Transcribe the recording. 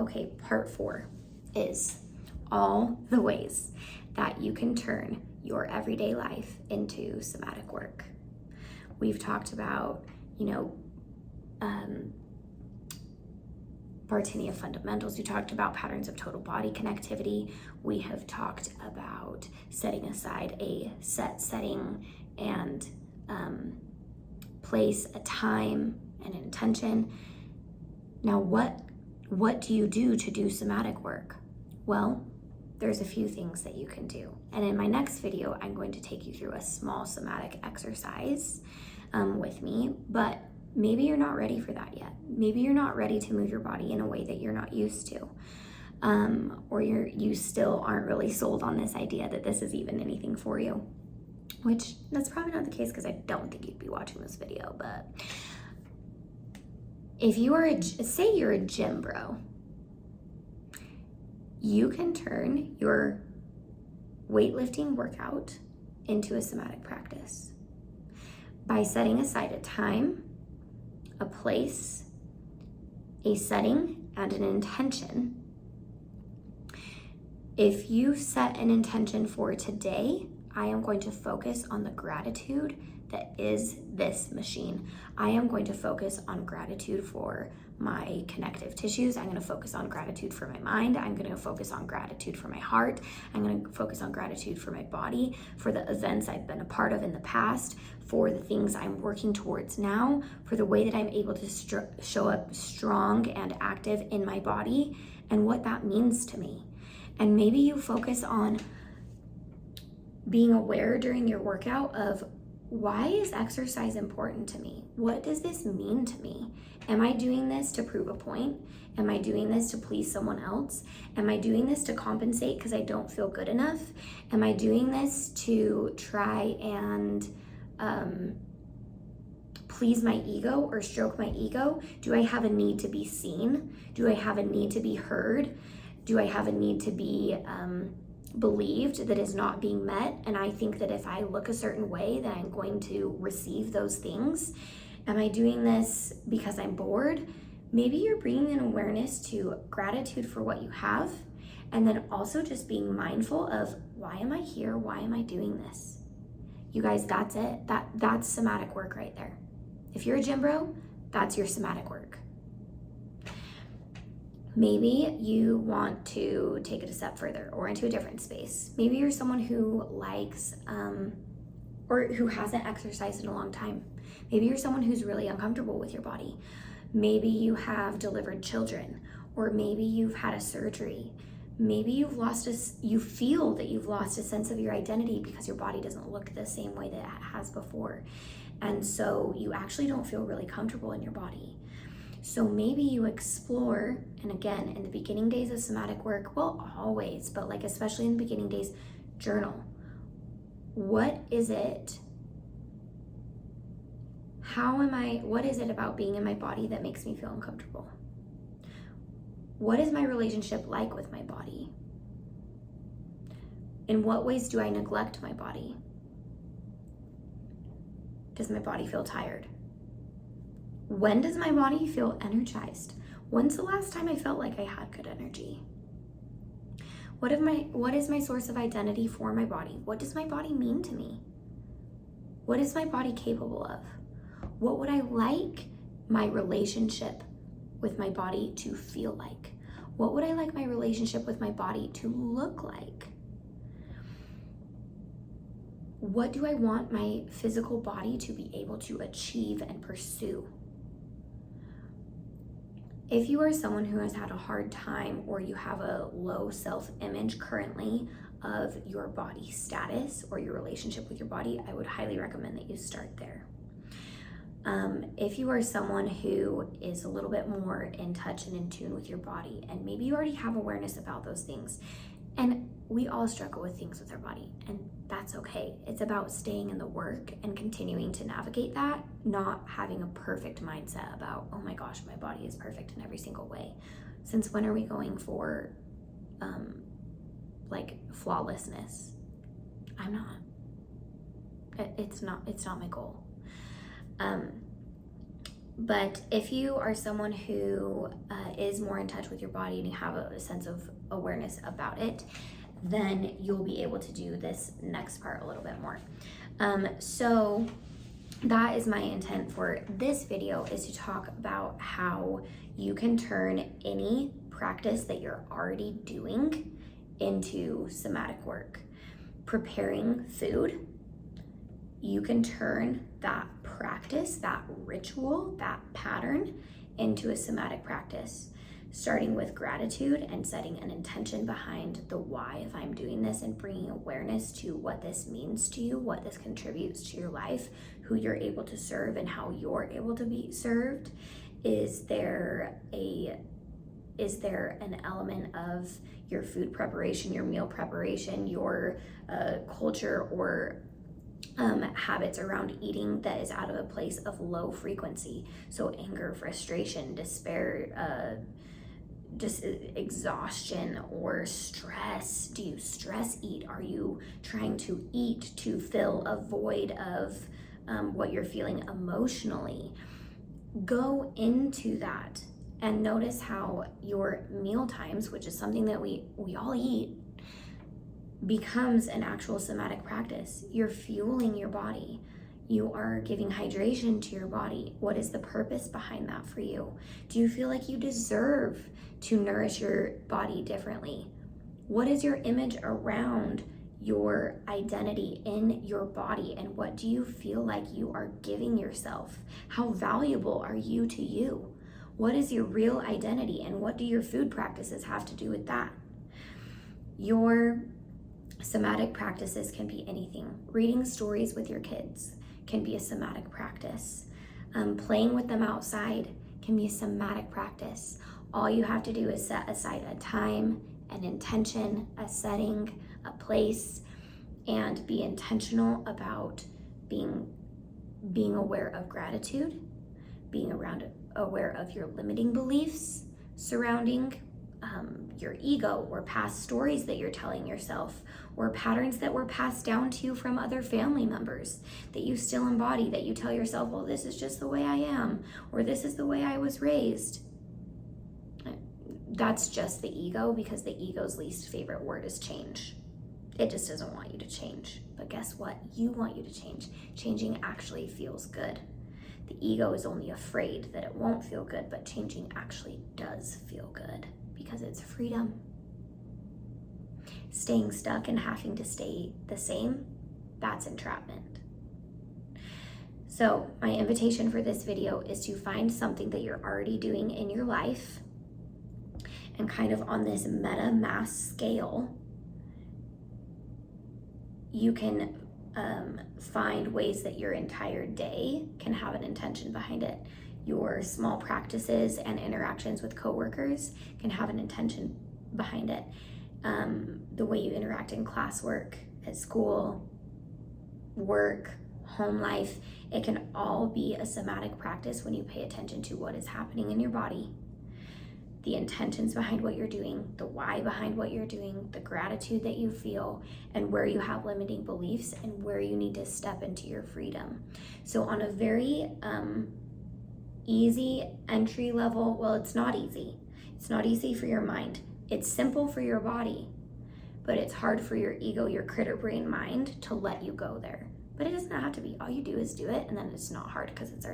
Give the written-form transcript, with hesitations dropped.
Okay, part 4 is all the ways that you can turn your everyday life into somatic work. We've talked about, Bartinia fundamentals. We talked about patterns of total body connectivity. We have talked about setting aside a set setting and place, a time, and an intention. Now, what do you do to do somatic work? Well, there's a few things that you can do. And in my next video, I'm going to take you through a small somatic exercise with me, but maybe you're not ready for that yet. Maybe you're not ready to move your body in a way that you're not used to. Or you still aren't really sold on this idea that this is even anything for you, which that's probably not the case because I don't think you'd be watching this video. But if you are, say you're a gym bro, you can turn your weightlifting workout into a somatic practice by setting aside a time, a place, a setting, and an intention. If you set an intention for today, I am going to focus on the gratitude that is this machine. I am going to focus on gratitude for my connective tissues. I'm going to focus on gratitude for my mind. I'm going to focus on gratitude for my heart. I'm going to focus on gratitude for my body, for the events I've been a part of in the past, for the things I'm working towards now, for the way that I'm able to show up strong and active in my body, and what that means to me. And maybe you focus on being aware during your workout of, why is exercise important to me? What does this mean to me? Am I doing this to prove a point? Am I doing this to please someone else? Am I doing this to compensate because I don't feel good enough? Am I doing this to try and please my ego or stroke my ego? Do I have a need to be seen? Do I have a need to be heard? Do I have a need to be believed that is not being met? And I think that if I look a certain way, that I'm going to receive those things. Am I doing this because I'm bored? Maybe you're bringing an awareness to gratitude for what you have, and then also just being mindful of, why am I here? Why am I doing this? You guys, that's it. That's somatic work right there. If you're a gym bro, that's your somatic work. Maybe you want to take it a step further or into a different space. Maybe you're someone who likes or who hasn't exercised in a long time. Maybe you're someone who's really uncomfortable with your body. Maybe you have delivered children, or maybe you've had a surgery. Maybe you feel that you've lost a sense of your identity because your body doesn't look the same way that it has before. And so you actually don't feel really comfortable in your body. So maybe you explore, and again, in the beginning days of somatic work, well, always, but like especially in the beginning days, journal. What is it? What is it about being in my body that makes me feel uncomfortable? What is my relationship like with my body? In what ways do I neglect my body? Does my body feel tired? When does my body feel energized? When's the last time I felt like I had good energy? What is my source of identity for my body? What does my body mean to me? What is my body capable of? What would I like my relationship with my body to feel like? What would I like my relationship with my body to look like? What do I want my physical body to be able to achieve and pursue? If you are someone who has had a hard time, or you have a low self-image currently of your body status or your relationship with your body, I would highly recommend that you start there. If you are someone who is a little bit more in touch and in tune with your body, and maybe you already have awareness about those things, and we all struggle with things with our body, and that's okay. It's about staying in the work and continuing to navigate that, not having a perfect mindset about, oh my gosh, my body is perfect in every single way. Since when are we going for like flawlessness? I'm not. It's not my goal. But if you are someone who is more in touch with your body and you have a sense of awareness about it, then you'll be able to do this next part a little bit more. So that is my intent for this video, is to talk about how you can turn any practice that you're already doing into somatic work. Preparing food, you can turn that practice, that ritual, that pattern into a somatic practice, starting with gratitude and setting an intention behind the why if I'm doing this, and bringing awareness to what this means to you, what this contributes to your life, who you're able to serve and how you're able to be served. Is there an element of your food preparation, your meal preparation, your culture or habits around eating that is out of a place of low frequency? So anger, frustration, despair, just exhaustion or stress. Do you stress eat? Are you trying to eat to fill a void of what you're feeling emotionally? Go into that and notice how your meal times, which is something that we all eat, becomes an actual somatic practice. You're fueling your body. You are giving hydration to your body. What is the purpose behind that for you? Do you feel like you deserve to nourish your body differently? What is your image around your identity in your body, and what do you feel like you are giving yourself? How valuable are you to you? What is your real identity, and what do your food practices have to do with that? Your somatic practices can be anything. Reading stories with your kids can be a somatic practice. Playing with them outside can be a somatic practice. All you have to do is set aside a time, an intention, a setting, a place, and be intentional about being aware of gratitude, being aware of your limiting beliefs surrounding your ego, or past stories that you're telling yourself, or patterns that were passed down to you from other family members that you still embody, that you tell yourself, well, this is just the way I am, or this is the way I was raised. That's just the ego, because the ego's least favorite word is change. It just doesn't want you to change. But guess what? You want you to change. Changing actually feels good. The ego is only afraid that it won't feel good, but changing actually does feel good, because it's freedom. Staying stuck and having to stay the same, that's entrapment. So my invitation for this video is to find something that you're already doing in your life, and kind of on this meta mass scale, you can find ways that your entire day can have an intention behind it. Your small practices and interactions with coworkers can have an intention behind it. The way you interact in classwork, at school, work, home life, it can all be a somatic practice when you pay attention to what is happening in your body, the intentions behind what you're doing, the why behind what you're doing, the gratitude that you feel, and where you have limiting beliefs and where you need to step into your freedom. So on a very easy entry level, well, it's not easy. It's not easy for your mind. It's simple for your body, but it's hard for your ego, your critter brain mind, to let you go there. But it doesn't have to be. All you do is do it, and then it's not hard because it's already